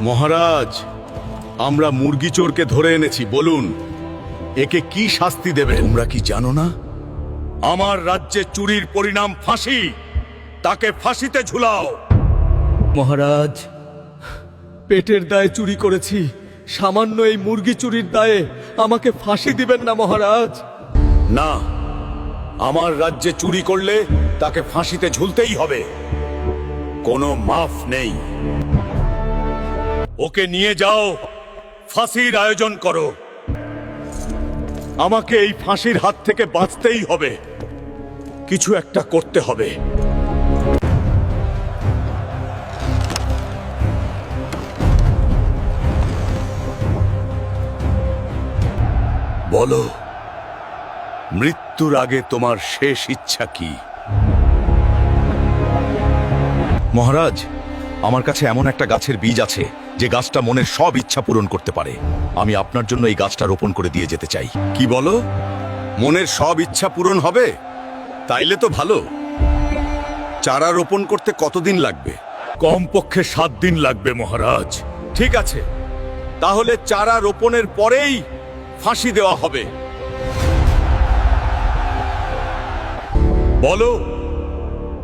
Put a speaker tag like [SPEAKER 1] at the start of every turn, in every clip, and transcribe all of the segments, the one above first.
[SPEAKER 1] মহারাজ, আমরা মুরগি চোরকে ধরে এনেছি, বলুন একে কি শাস্তি দেবে?
[SPEAKER 2] তোমরা কি জানো না?
[SPEAKER 1] আমার রাজ্যে চুরির পরিণাম ফাঁসি, তাকে ফাঁসিতে ঝুলাও।
[SPEAKER 3] মহারাজ, পেটের দায়ে চুরি করেছি, সামান্য এই মুরগি চুরির দায়ে আমাকে ফাঁসি দিবেন না মহারাজ।
[SPEAKER 1] না, আমার রাজ্যে চুরি করলে তাকে ফাঁসিতে ঝুলতেই হবে, কোনো মাফ নেই। ওকে নিয়ে যাও, ফাঁসির আয়োজন করো। আমাকে এই ফাঁসির হাত থেকে বাঁচতেই হবে, কিছু একটা করতে হবে। বলো, মৃত্যুর আগে তোমার শেষ ইচ্ছা কি?
[SPEAKER 2] মহারাজ, আমার কাছে এমন একটা গাছের বীজ আছে যে গাছটা মনের সব ইচ্ছা পূরণ করতে পারে। আমি আপনার জন্য এই গাছটা রোপণ করে দিয়ে যেতে চাই।
[SPEAKER 1] কি বলো? মনের সব ইচ্ছা পূরণ হবে? তাইলে তো ভালো। চারা রোপণ করতে কতদিন লাগবে? কমপক্ষে 7 দিন লাগবে মহারাজ। ঠিক আছে, তাহলে চারা রোপণের পরেই ফাঁসি দেওয়া হবে। বলো,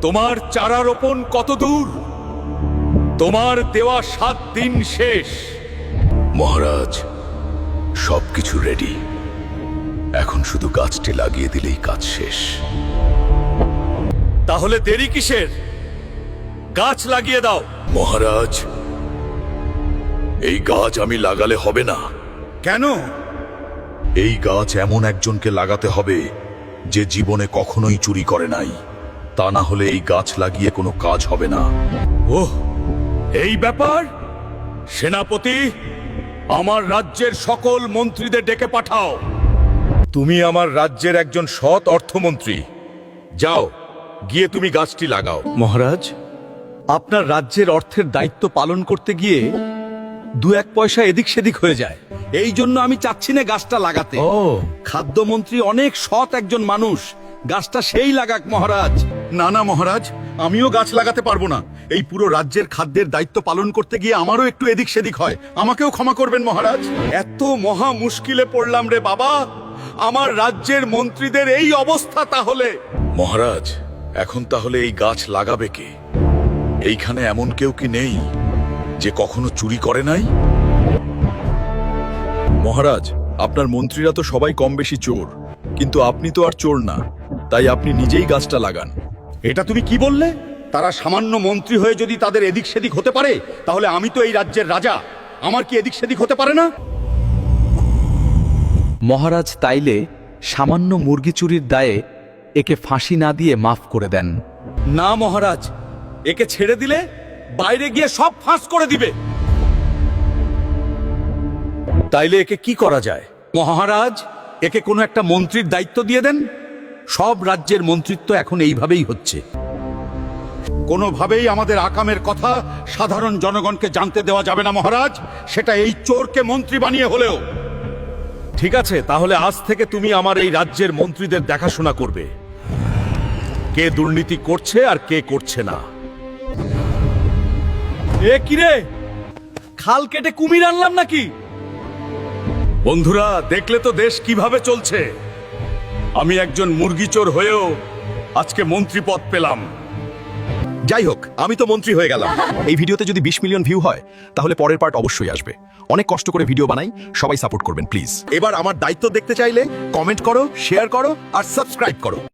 [SPEAKER 1] তোমার চারা রোপণ কত দূর? তোমার দেওয়া 7 দিন শেষ।
[SPEAKER 2] মহারাজ, সবকিছু রেডি, এখন শুধু গাছটি লাগিয়ে দিলেই কাজ শেষ।
[SPEAKER 1] তাহলে দেরি কিসের? গাছ লাগিয়ে দাও।
[SPEAKER 2] মহারাজ, এই গাছ আমি লাগালে হবে না।
[SPEAKER 1] কেন?
[SPEAKER 2] এই গাছ এমন একজনকে লাগাতে হবে যে জীবনে কখনোই চুরি করে নাই, তা না হলে এই গাছ লাগিয়ে কোনো কাজ হবে না।
[SPEAKER 1] ওহ, এই ব্যাপার? সেনাপতি, আমার রাজ্যের সকল মন্ত্রীদের ডেকে পাঠাও। তুমি আমার রাজ্যের একজন সৎ অর্থমন্ত্রী, যাও গিয়ে তুমি গাছটি লাগাও।
[SPEAKER 3] মহারাজ, আপনার রাজ্যের অর্থের দায়িত্ব পালন করতে গিয়ে 2-1 পয়সা এদিক সেদিক হয়ে যায়, এই জন্য আমি চাচ্ছি না গাছটা লাগাতে। খাদ্যমন্ত্রী অনেক সৎ একজন মানুষ, গাছটা সেই লাগাক মহারাজ।
[SPEAKER 1] না না মহারাজ, আমিও গাছ লাগাতে পারবো না। এই পুরো রাজ্যের খাদ্যের দায়িত্ব পালন করতে গিয়ে আমারও একটু এদিক সেদিক হয়, আমাকেও ক্ষমা করবেন মহারাজ। এত মহা মুশকিলে পড়লাম রে বাবা, আমার রাজ্যের মন্ত্রীদের এই অবস্থা তাহলে।
[SPEAKER 2] মহারাজ, এখন তাহলে এই গাছ লাগাবে কে? এইখানে এমন কেউ কি নেই যে কখনো চুরি করে নাই?
[SPEAKER 4] মহারাজ, আপনার মন্ত্রীরা তো সবাই কম বেশি চোর, কিন্তু আপনি তো আর চোর না, তাই আপনি নিজেই গাছটা লাগান।
[SPEAKER 1] এটা তুমি কি বললে? তারা সামান্য মন্ত্রী হয়ে যদি তাদের এদিক সেদিক হতে পারে, তাহলে আমি তো এই রাজ্যের রাজা, আমার কি এদিক সেদিক হতে পারে না?
[SPEAKER 3] মহারাজ তাইলে সামান্য মুরগি চুরির দায়ে একে ফাঁসি না দিয়ে মাফ করে দেন।
[SPEAKER 1] না মহারাজ, একে ছেড়ে দিলে বাইরে গিয়ে সব ফাঁস করে দিবে। তাইলে একে কি করা যায়? মহারাজ, একে কোনো একটা মন্ত্রীর দায়িত্ব দিয়ে দেন। সব রাজ্যের মন্ত্রিত্ব এখন এইভাবেই হচ্ছে। কোনোভাবেই আমাদের আকামের কথা সাধারণ জনগণকে জানতে দেওয়া যাবে না মহারাজ, সেটা এই চোরকে মন্ত্রী বানিয়ে হলেও। ঠিক আছে, তাহলে আজ থেকে তুমি আমার এই রাজ্যের মন্ত্রীদের দেখাশোনা করবে, কে দুর্নীতি করছে আর কে করছে না।
[SPEAKER 3] এ কিরে, খাল কেটে কুমির আনলাম নাকি?
[SPEAKER 1] বন্ধুরা, দেখলে তো দেশ কিভাবে চলছে। আমি একজন মুরগি চোর হয়েও আজকে মন্ত্রী পদ পেলাম।
[SPEAKER 4] যাই হোক, আমি তো মন্ত্রী হয়ে গেলাম। এই ভিডিওতে যদি 20 মিলিয়ন ভিউ হয় তাহলে পরের পার্ট অবশ্যই আসবে। অনেক কষ্ট করে ভিডিও বানাই, সবাই সাপোর্ট করবেন প্লিজ।
[SPEAKER 2] এবার আমার দায়িত্ব দেখতে চাইলে কমেন্ট করো, শেয়ার করো আর সাবস্ক্রাইব করো।